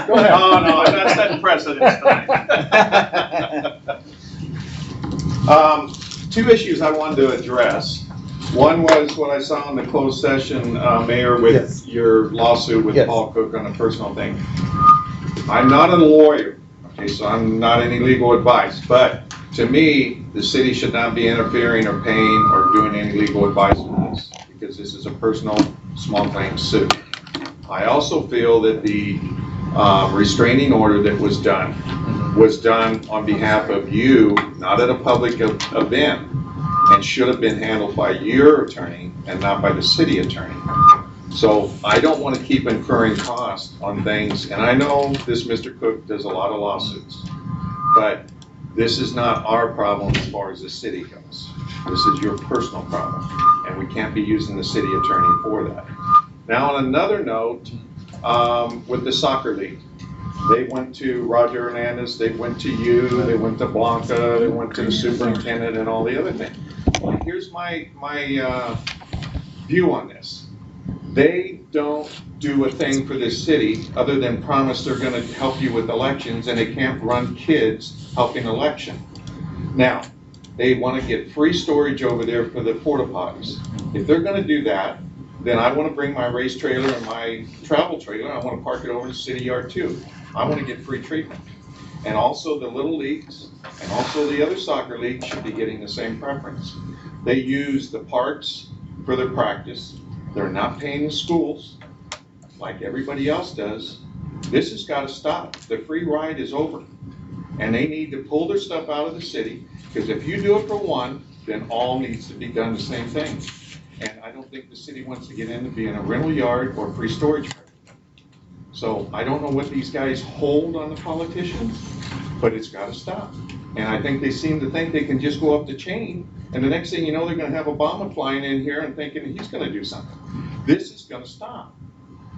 Go ahead. Oh, no, I'm not setting precedents tonight. Two issues I wanted to address. One was what I saw in the closed session, Mayor, with Yes. your lawsuit with Yes. Paul Cook on a personal thing. I'm not a lawyer, okay, so I'm not any legal advice, but to me, the city should not be interfering or paying or doing any legal advice on this, because this is a personal small claims suit. I also feel that the restraining order that was done on behalf of you, not at a public event, and should have been handled by your attorney and not by the city attorney. So I don't want to keep incurring costs on things, and I know this Mr. Cook does a lot of lawsuits, but this is not our problem as far as the city goes. This is your personal problem, and we can't be using the city attorney for that. Now, on another note, with the soccer league, they went to Roger Hernandez, they went to you, they went to Blanca, they went to the superintendent and all the other things. Well, here's my view on this. They don't do a thing for this city other than promise they're gonna help you with elections, and they can't run kids helping election. Now, they wanna get free storage over there for the porta potties. If they're gonna do that, then I wanna bring my race trailer and my travel trailer, I wanna park it over in the city yard too. I wanna get free treatment. And also the little leagues, and also the other soccer leagues should be getting the same preference. They use the parks for their practice. They're not paying the schools like everybody else does. This has gotta stop. The free ride is over. And they need to pull their stuff out of the city, because if you do it for one, then all needs to be done the same thing. And I don't think the city wants to get into being a rental yard or free storage. So I don't know what these guys hold on the politicians, but it's gotta stop. And I think they seem to think they can just go up the chain, and the next thing you know, they're gonna have Obama flying in here and thinking he's gonna do something. This is gonna stop.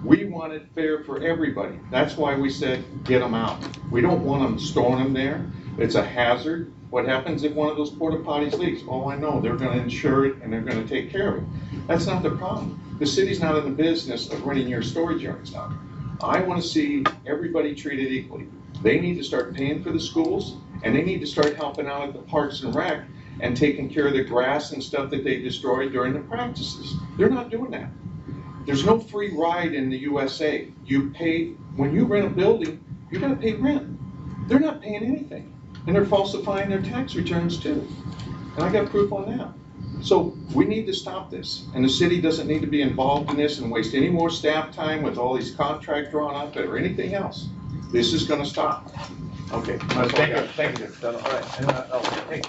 We want it fair for everybody. That's why we said, get them out. We don't want them storing them there. It's a hazard. What happens if one of those porta potties leaks? Oh, I know, they're gonna insure it and they're gonna take care of it. That's not the problem. The city's not in the business of running your storage yards out. I wanna see everybody treated equally. They need to start paying for the schools, and they need to start helping out at the parks and rec and taking care of the grass and stuff that they destroyed during the practices. They're not doing that. There's no free ride in the USA. You pay, when you rent a building, you gotta pay rent. They're not paying anything, and they're falsifying their tax returns too. And I got proof on that. So we need to stop this, and the city doesn't need to be involved in this and waste any more staff time with all these contracts drawn up or anything else. This is gonna stop. Okay. Thank you. All right. And, hey,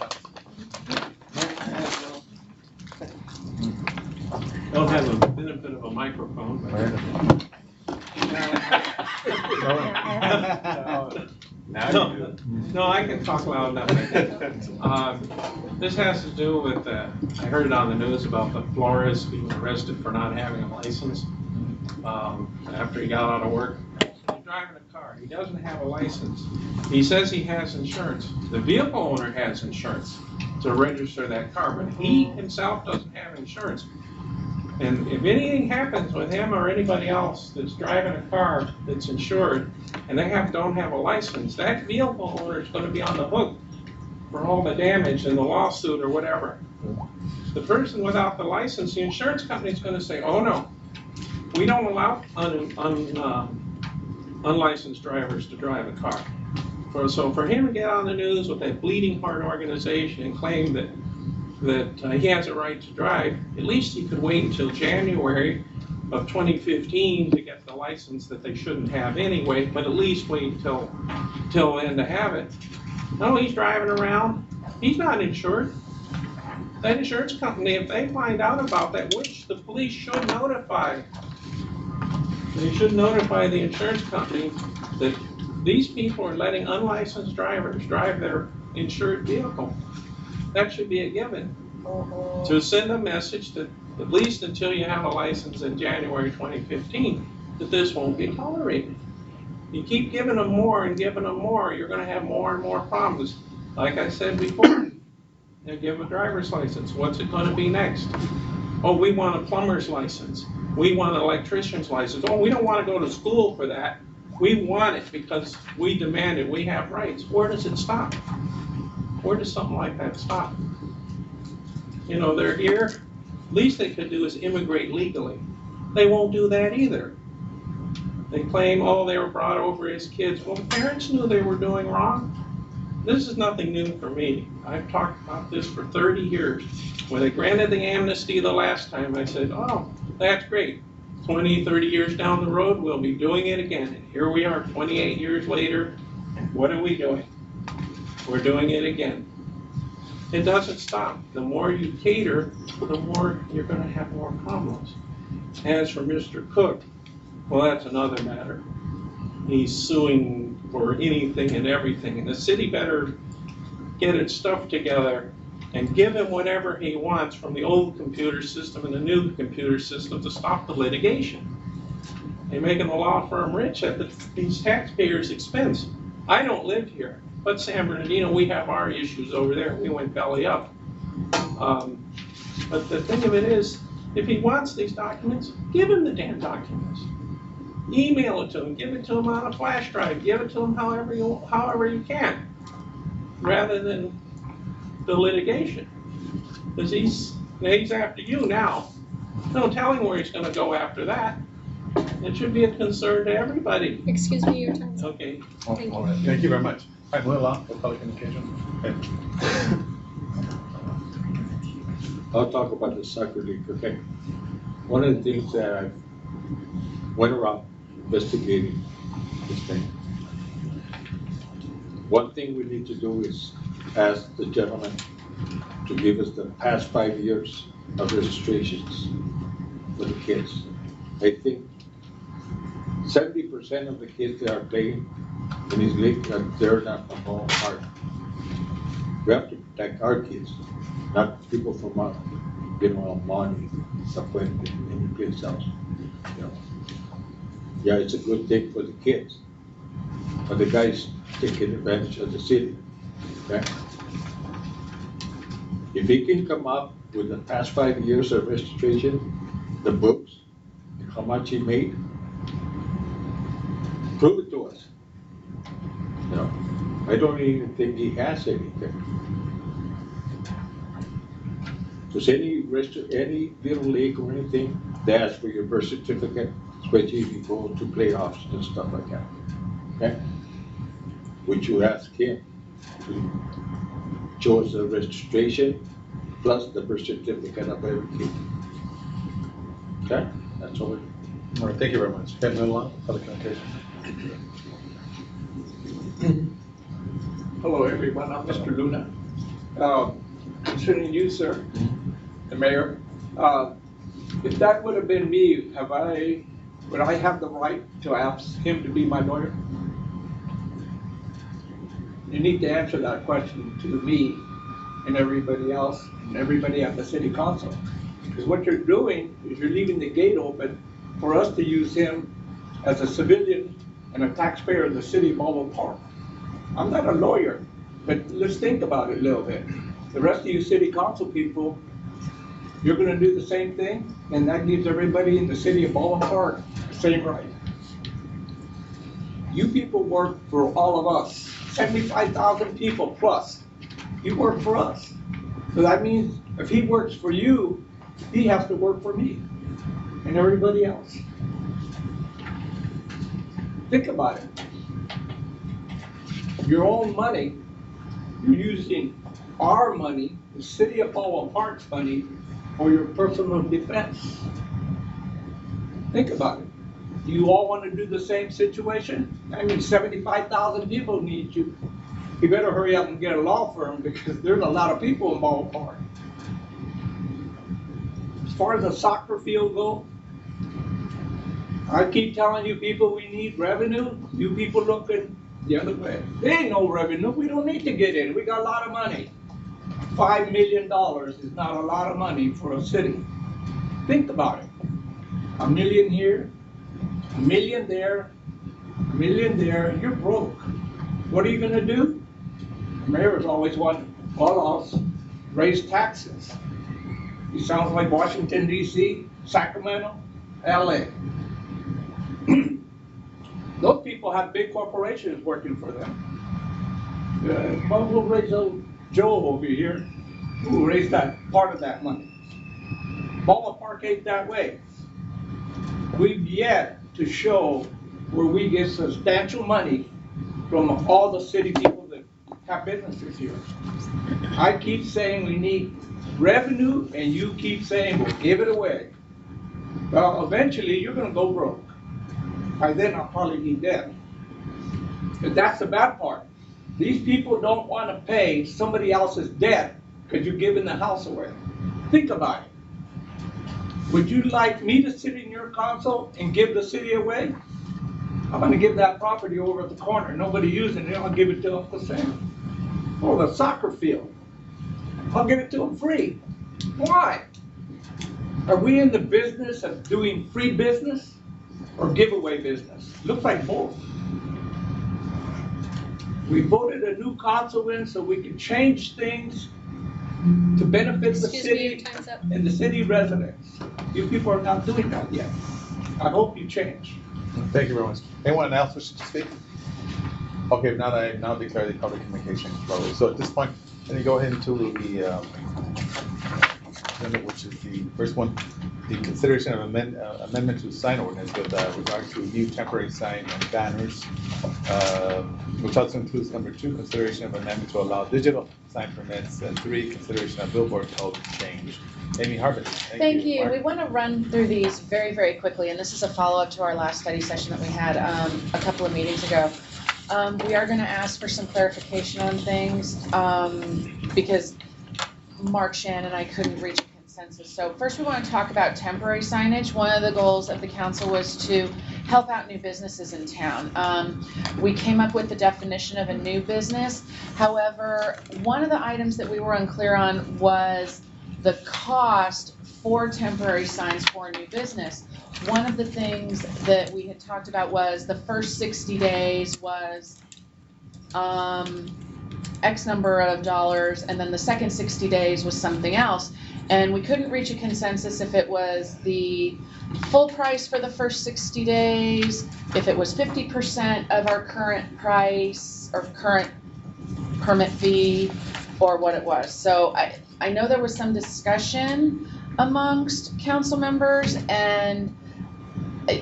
Don't have a benefit of a microphone. Now you do. No, I can talk loud enough. This has to do with, I heard it on the news about the Flores being arrested for not having a license after he got out of work. He's driving a car. He doesn't have a license. He says he has insurance. The vehicle owner has insurance to register that car, but he himself doesn't have insurance. And if anything happens with him or anybody else that's driving a car that's insured and they don't have a license, that vehicle owner is going to be on the hook for all the damage in the lawsuit or whatever. The person without the license, the insurance company is going to say, oh no, we don't allow unlicensed drivers to drive a car. So for him to get on the news with a bleeding heart organization and claim that he has a right to drive, at least he could wait until January of 2015 to get the license that they shouldn't have anyway, but at least wait until then to have it. No, he's driving around. He's not insured. That insurance company, if they find out about that, which the police should notify, they should notify the insurance company that these people are letting unlicensed drivers drive their insured vehicle. That should be a given. To send a message that at least until you have a license in January 2015, that this won't be tolerated. You keep giving them more and giving them more, you're gonna have more and more problems. Like I said before, you give a driver's license. What's it gonna be next? Oh, we want a plumber's license. We want an electrician's license. Oh, we don't wanna go to school for that. We want it because we demand it, we have rights. Where does it stop? Where does something like that stop? You know, they're here, least they could do is immigrate legally. They won't do that either. They claim, oh, they were brought over as kids. Well, the parents knew they were doing wrong. This is nothing new for me. I've talked about this for 30 years. When they granted the amnesty the last time, I said, oh, that's great. 20, 30 years down the road, we'll be doing it again. And here we are, 28 years later. What are we doing? We're doing it again. It doesn't stop. The more you cater, the more you're going to have more problems. As for Mr. Cook, well, that's another matter. He's suing for anything and everything, and the city better get its stuff together and give him whatever he wants from the old computer system and the new computer system to stop the litigation. They're making the law firm rich at these taxpayers' expense. I don't live here, but San Bernardino, we have our issues over there. We went belly up. But the thing of it is, if he wants these documents, give him the damn documents. Email it to him, give it to him on a flash drive, give it to him however you can, rather than the litigation. Because he's after you now. No telling where he's going to go after that. It should be a concern to everybody. Excuse me, your time's up. Okay. Oh, Thank you. all right. Thank you very much. All right, move along for public communication. Okay. I'll talk about the soccer league, okay? One of the things that I went around investigating this thing. One thing we need to do is ask the gentleman to give us the past 5 years of registrations for the kids. I think 70% of the kids that are playing in this league, they're not from Baldwin Park. We have to protect our kids, not people from money, stuff like any place else. You know. Yeah, it's a good thing for the kids, but the guys taking advantage of the city. Okay? If he can come up with the past 5 years of registration, the books, and how much he made, prove it to us. You know, I don't even think he has anything. Because any little league or anything, they ask for your birth certificate, especially if you go to playoffs and stuff like that. Okay? Which you ask him to show us the registration plus the birth certificate of every kid. Okay? That's all. All right, thank you very much. Okay, move along, public communication. Hello, everyone. I'm Mr. Luna. Concerning you, sir, the mayor, if that would have been me, would I have the right to ask him to be my lawyer? You need to answer that question to me and everybody else and everybody at the city council. Because what you're doing is you're leaving the gate open for us to use him as a civilian and a taxpayer in the city of Baldwin Park. I'm not a lawyer, but let's think about it a little bit. The rest of you city council people, you're gonna do the same thing, and that gives everybody in the city of Baldwin Park the same right. You people work for all of us, 75,000 people plus. You work for us. So that means if he works for you, he has to work for me and everybody else. Think about it. Your own money, you're using our money, the city of Baldwin Park's money, for your personal defense. Think about it. Do you all want to do the same situation? I mean, 75,000 people need you. You better hurry up and get a law firm because there's a lot of people in Baldwin Park. As far as the soccer field goes, I keep telling you people we need revenue. You people looking the other way. There ain't no revenue. We don't need to get in. We got a lot of money. $5 million is not a lot of money for a city. Think about it. $1 million here, $1 million there, $1 million there. You're broke. What are you gonna do? The mayor's always wanted, well, I'll raise taxes. He sounds like Washington, D.C., Sacramento, L.A. Those people have big corporations working for them. Well, we'll raise Joe over here, who raised that part of that money. Baldwin Park ain't that way. We've yet to show where we get substantial money from all the city people that have businesses here. I keep saying we need revenue, and you keep saying we'll give it away. Well, eventually, you're gonna go broke. By then, I'll probably be dead. But that's the bad part. These people don't wanna pay somebody else's debt because you're giving the house away. Think about it. Would you like me to sit in your council and give the city away? I'm gonna give that property over at the corner, nobody using it, I'll give it to Uncle Sam. Or the soccer field, I'll give it to them free. Why? Are we in the business of doing free business or giveaway business? Looks like both. We voted a new council in so we can change things to benefit the Excuse me, your city time's up. and the city residents. You people are not doing that yet. I hope you change. Thank you very much. Anyone else wishing to speak? Okay, now I now declare the public communication closed. So at this point, let me go ahead into the amendment, which is the first one, the consideration of amendment to sign ordinance with regard to new temporary sign and banners, which also includes number 2, consideration of amendment to allow digital sign permits, and 3, consideration of billboard code change. Amy Harbin, Thank you. Mark? We want to run through these very, very quickly, and this is a follow-up to our last study session that we had a couple of meetings ago. We are going to ask for some clarification on things because Mark, Shannon, and I couldn't reach a consensus. So first we want to talk about temporary signage. One of the goals of the council was to help out new businesses in town. We came up with the definition of a new business. However, one of the items that we were unclear on was the cost for temporary signs for a new business. One of the things that we had talked about was the first 60 days was X number of dollars, and then the second 60 days was something else. And we couldn't reach a consensus if it was the full price for the first 60 days, if it was 50% of our current price or current permit fee, or what it was. So I know there was some discussion amongst council members, and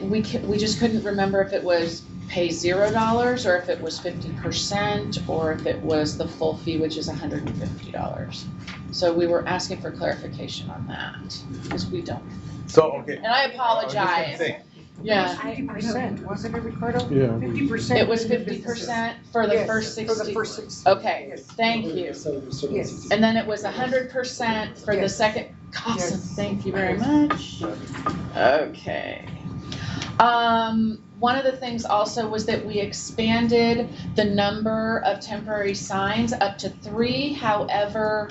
we just couldn't remember if it was pay $0 or if it was 50% or if it was the full fee, which is $150. So we were asking for clarification on that because we don't. So, okay. And I apologize. Yeah. 50%, wasn't it, Ricardo? Yeah. 50%. It was 50% for the Yes, first 60. For the first 60. Okay, Yes. thank you. Yes. And then it was 100% for the Yes. second. Awesome, Yes. thank you very much. Okay. One of the things also was that we expanded the number of temporary signs up to 3. However,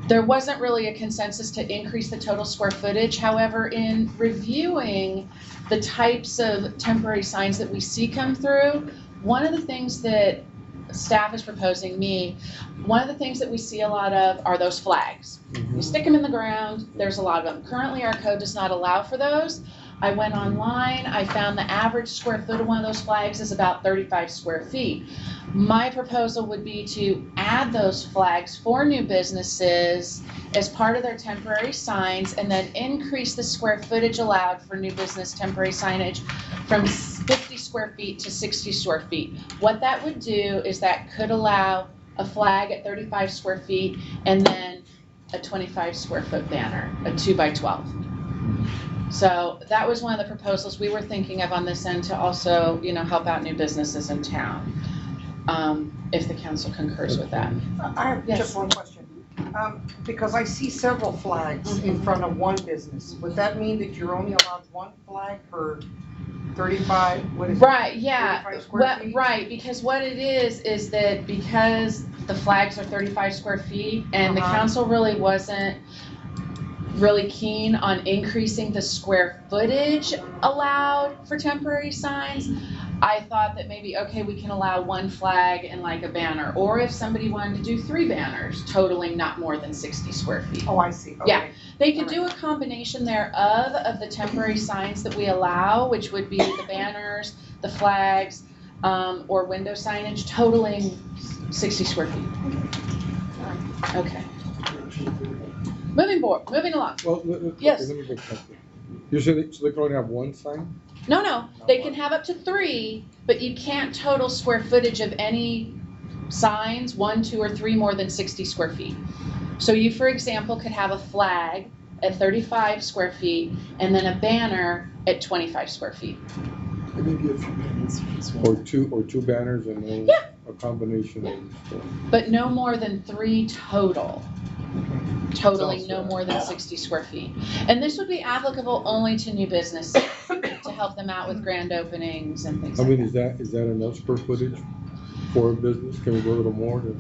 there wasn't really a consensus to increase the total square footage. However, in reviewing the types of temporary signs that we see come through, one of the things that staff is proposing one of the things that we see a lot of are those flags. You stick them in the ground, there's a lot of them. Currently, our code does not allow for those. I went online, I found the average square foot of one of those flags is about 35 square feet. My proposal would be to add those flags for new businesses as part of their temporary signs, and then increase the square footage allowed for new business temporary signage from 50 square feet to 60 square feet. What that would do is that could allow a flag at 35 square feet and then a 25 square foot banner, a 2x12. So that was one of the proposals we were thinking of on this end to also, help out new businesses in town, if the council concurs with that. I have Yes. just one question. Because I see several flags in front of one business. Would that mean that you're only allowed one flag per 35, what is it? Right, yeah, 35 square feet? right, because what it is that because the flags are 35 square feet and the council really wasn't really keen on increasing the square footage allowed for temporary signs, I thought that maybe, okay, we can allow one flag and like a banner, or if somebody wanted to do 3 banners totaling not more than 60 square feet. Oh, I see, okay. Yeah. They could do a combination thereof of the temporary signs that we allow, which would be the banners, the flags, or window signage totaling 60 square feet. Okay. Moving along. Well, Yes. let me get something. You said so they can only have one sign? No, they can have up to 3, but you can't total square footage of any signs, 1, 2, or 3 more than 60 square feet. So you, for example, could have a flag at 35 square feet and then a banner at 25 square feet. Maybe a few banners as well. Or two banners and then Yeah. a combination of. But no more than 3 total. Totaling no Sounds more than 60 square feet. And this would be applicable only to new businesses to help them out with grand openings and things I like mean, that. is that enough square footage for a business? Can we go a little more to?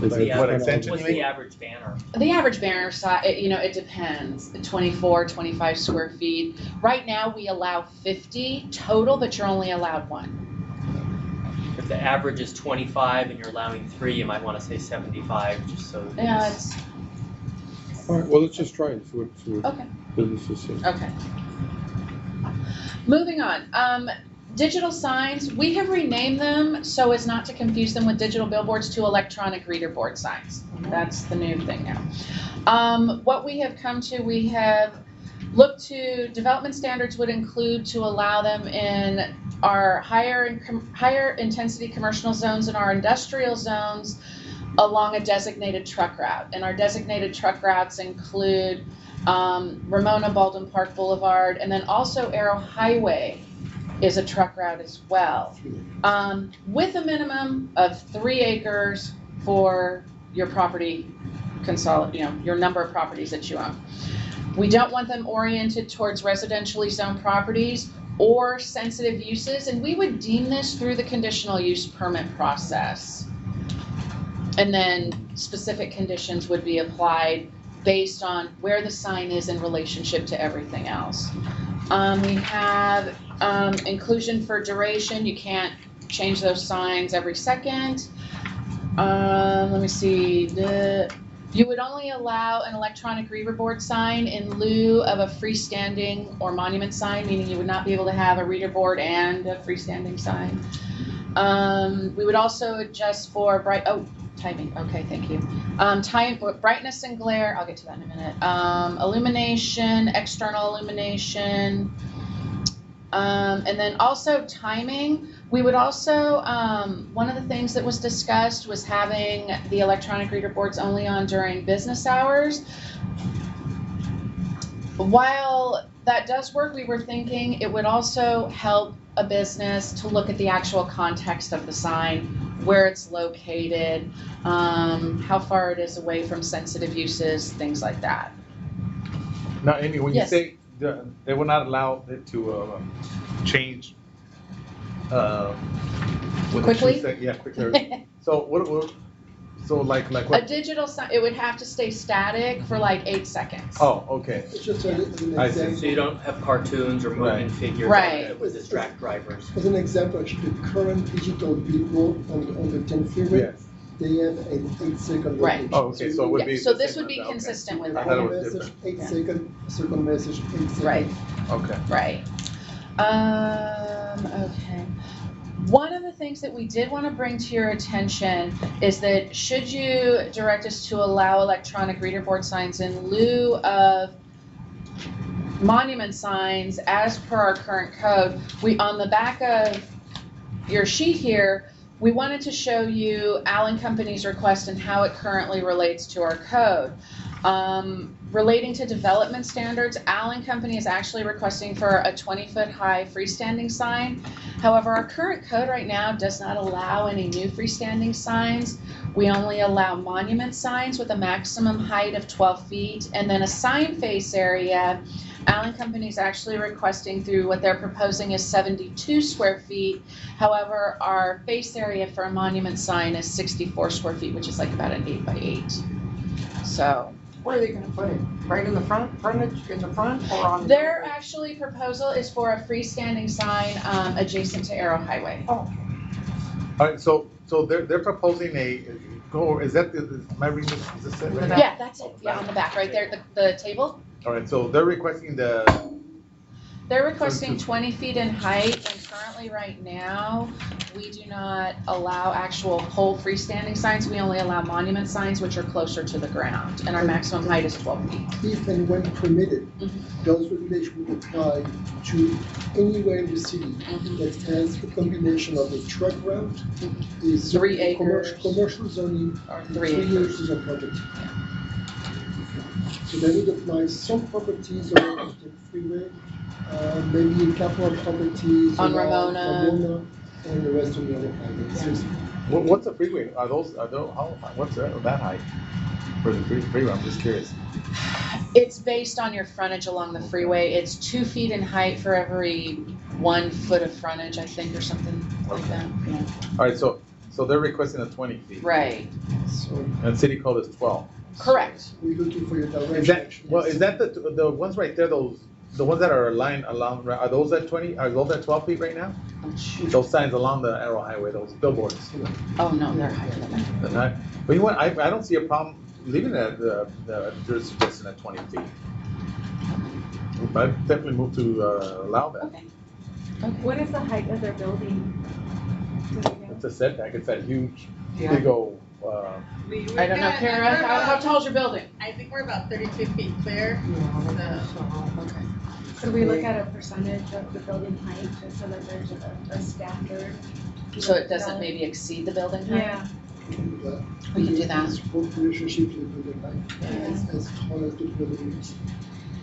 Like what extension What's you the mean? average banner? The average banner size, it depends, 24, 25 square feet. Right now, we allow 50 total, but you're only allowed 1. If the average is 25 and you're allowing 3, you might want to say 75, just so. Yeah, it's, All right, well, let's just try it, see what okay, businesses say. okay. Moving on, digital signs, we have renamed them so as not to confuse them with digital billboards to electronic reader board signs. That's the new thing now. What we have come to, we have looked to, development standards would include to allow them in our higher intensity commercial zones and our industrial zones along a designated truck route. And our designated truck routes include Ramona Baldwin Park Boulevard, and then also Arrow Highway is a truck route as well, with a minimum of 3 acres for your property your number of properties that you own. We don't want them oriented towards residentially zoned properties or sensitive uses, and we would deem this through the conditional use permit process. And then specific conditions would be applied based on where the sign is in relationship to everything else. We have inclusion for duration. You can't change those signs every second. Let me see. You would only allow an electronic reader board sign in lieu of a freestanding or monument sign, meaning you would not be able to have a reader board and a freestanding sign. We would also adjust for timing. Okay, thank you. Brightness and glare. I'll get to that in a minute. Illumination, external illumination, and then also timing. We would also, one of the things that was discussed was having the electronic reader boards only on during business hours. While that does work, we were thinking it would also help a business to look at the actual context of the sign, where it's located, how far it is away from sensitive uses, things like that. Now, Amy, when you Yes. say they will not allow it to change with Quickly? quickly. So like A what? digital sign, it would have to stay static for like 8 seconds. Oh, okay. It's just as an I see. example. So you don't have cartoons or moving Right. figures Right. that would distract drivers. As an example, actually, the current digital billboard on the 10 freeway, Yes. they have an 8-second Right. location. Oh, okay. So it would be. So the this same would be as that, okay. consistent with I that. thought it One was message, different. 8 second, second message, 8 second. Right. Okay. Right. Okay. One of the things that we did want to bring to your attention is that should you direct us to allow electronic reader board signs in lieu of monument signs as per our current code, we, on the back of your sheet here, we wanted to show you Allen Company's request and how it currently relates to our code. Relating to development standards, Allen Company is actually requesting for a 20-foot high freestanding sign. However, our current code right now does not allow any new freestanding signs. We only allow monument signs with a maximum height of 12 feet, and then a sign face area. Allen Company is actually requesting through what they're proposing is 72 square feet. However, our face area for a monument sign is 64 square feet, which is like about an 8 by 8. So Where are they gonna put it? Right in the frontage, in the front, or on? their actually proposal is for a freestanding sign adjacent to Arrow Highway. Oh, All right. So they're proposing is that am I reading this? Is this it? Right? Yeah, that's it. Yeah, on the back, right there, the table. All right. So they're requesting They're requesting 20 feet in height, and currently, right now, we do not allow actual pole freestanding signs. We only allow monument signs, which are closer to the ground, and our maximum height is 12 feet. If and when permitted, those regulations would apply to anywhere in the city that has a combination of a truck route, is 3 acres. commercial zoning, Or 3 3 acres. acres of property. So that would apply some properties along the freeway, maybe a couple of properties On around Ramona. and the rest on the other highway. So What's the freeway? Are those, how, what's that height for the freeway? I'm just curious. It's based on your frontage along the freeway. It's 2 feet in height for every 1 foot of frontage, I think, or something like that. Yeah. All right, so they're requesting a 20 feet. Right. So And city code is 12. Correct. we're looking for your direction. Is that, actually. well, is that the ones right there, the ones that are aligned along, are those at 20, are those at 12 feet right now? Those signs along the Arrow Highway, those billboards. Oh, no, they're higher than that. They're not- But you know what, I don't see a problem leaving the suggestion at 20 feet. I definitely move to allow that. Okay. What is the height of their building? Do they know? It's a setback, it's that huge, Yeah. big old, I don't know, Kara, how tall's your building? I think we're about 32 feet clear. Could we look at a percentage of the building height, just so that there's a standard? So it doesn't maybe exceed the building height? Yeah, We can do that. Support relationship to the building height, as tall as the building is.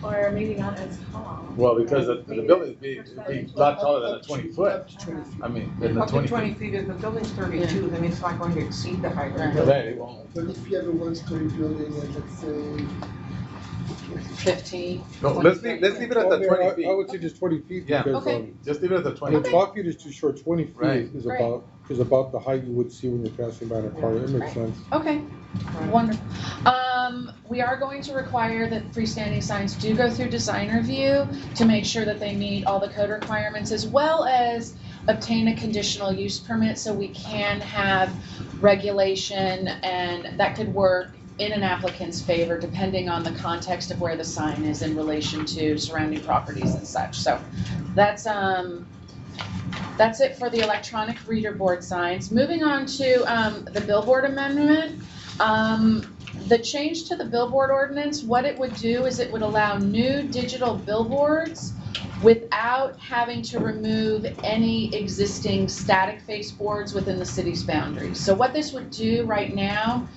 or maybe not as tall. well, because the Maybe building would the be a percentage. lot taller than a 20 foot. Up to 20 feet. I mean, than the Up to 20 20 feet. feet, if the building's 32, then it's not going to exceed the height of the Right. building. Right, it won't. But if you have a one-story building and let's say 15? No, let's leave it at the 20 feet. I would say just 20 feet Yeah. because, Okay. Just leave it at the I 20 mean, feet. 12 feet is too short, 20 feet Right. is Right. about the height you would see when you're passing by in a car, it makes sense. Okay, wonderful. We are going to require that freestanding signs do go through design review to make sure that they meet all the code requirements, as well as obtain a conditional use permit so we can have regulation, and that could work in an applicant's favor depending on the context of where the sign is in relation to surrounding properties and such. So that's it for the electronic reader board signs. Moving on to the billboard amendment. The change to the billboard ordinance, what it would do is it would allow new digital billboards without having to remove any existing static face boards within the city's boundaries. So what this would do right now,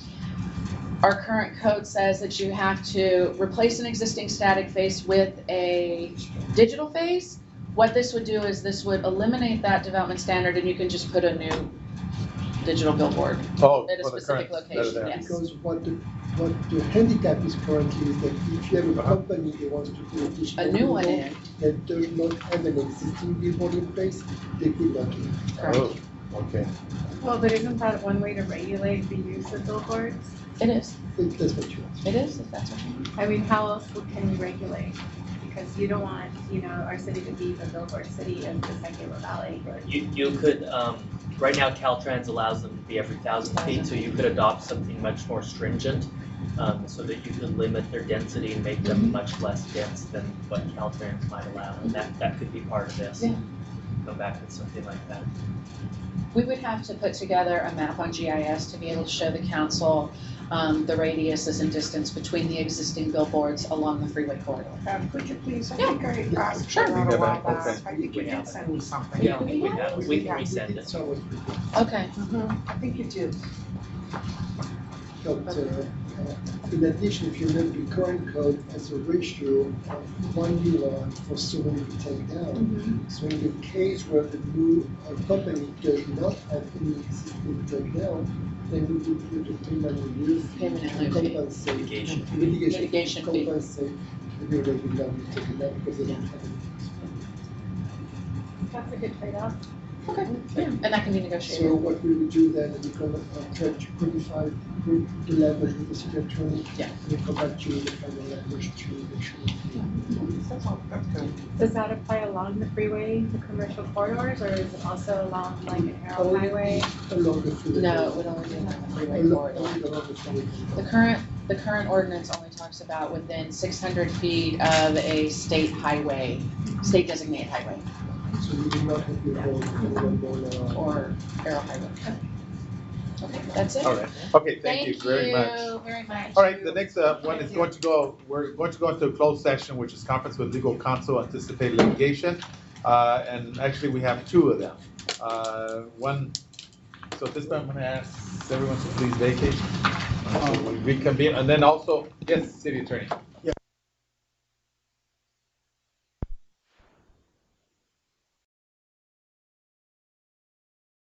our current code says that you have to replace an existing static face with a digital face. What this would do is this would eliminate that development standard, and you can just put a new digital billboard Oh, at a for the specific current, location, there. yes. because what the handicap is currently is that if you have a company that wants to put a digital A new one billboard in, that does not have an existing billboard in place, they could not do it. correct. Oh, okay. Well, but isn't that one way to regulate the use of billboards? It is, If that's what you want. it is, if that's what you want. I mean, how else can we regulate? Because you don't want, our city to be the billboard city of the Secular Valley. You could, right now Caltrans allows them to be every 1,000 feet, so you could adopt something much more stringent, so that you could limit their density and make them much less dense than what Caltrans might allow, and that could be part of this. Yeah. Go back with something like that. We would have to put together a map on GIS to be able to show the council the radiuses and distance between the existing billboards along the freeway corridor. Could you please, I Yeah. think I asked Sure. for that a while Okay. back. I think you did send me something. Yeah, we can resend it. It's always Okay, I think you did. But in addition, if you remember, the current code has a ratio of 1:1 for someone to take down. So in the case where the new company does not have any existing take down, then we would put a payment in lieu Payment in to lieu fee. compensate. Litigation. Litigation to fee. compensate the new that would not be taken down because they don't have any. That's a good trade-off. okay, yeah, and that can be So negotiated. what we would do then is we come try to codify the language with the city attorney. Yeah. And we come back to the final language to make sure. That's good. Does that apply along the freeway, the commercial corridors, or is it also along like an Arrow Highway? Along the freeway. No, it would only be on the freeway Along corridor. the freeway. The current The current ordinance only talks about within 600 feet of a state highway, state designated highway, So you do not have your own one or arrow highway. Okay, that's it. All right, okay, thank you very much. Thank you very much. All right, the next one is going to go, we're going to go into a closed session, which is conference with legal counsel, anticipated litigation. And actually, we have two of them. One, so at this time, I'm gonna ask everyone to please vacate. So we reconvene, and then also, yes, city attorney.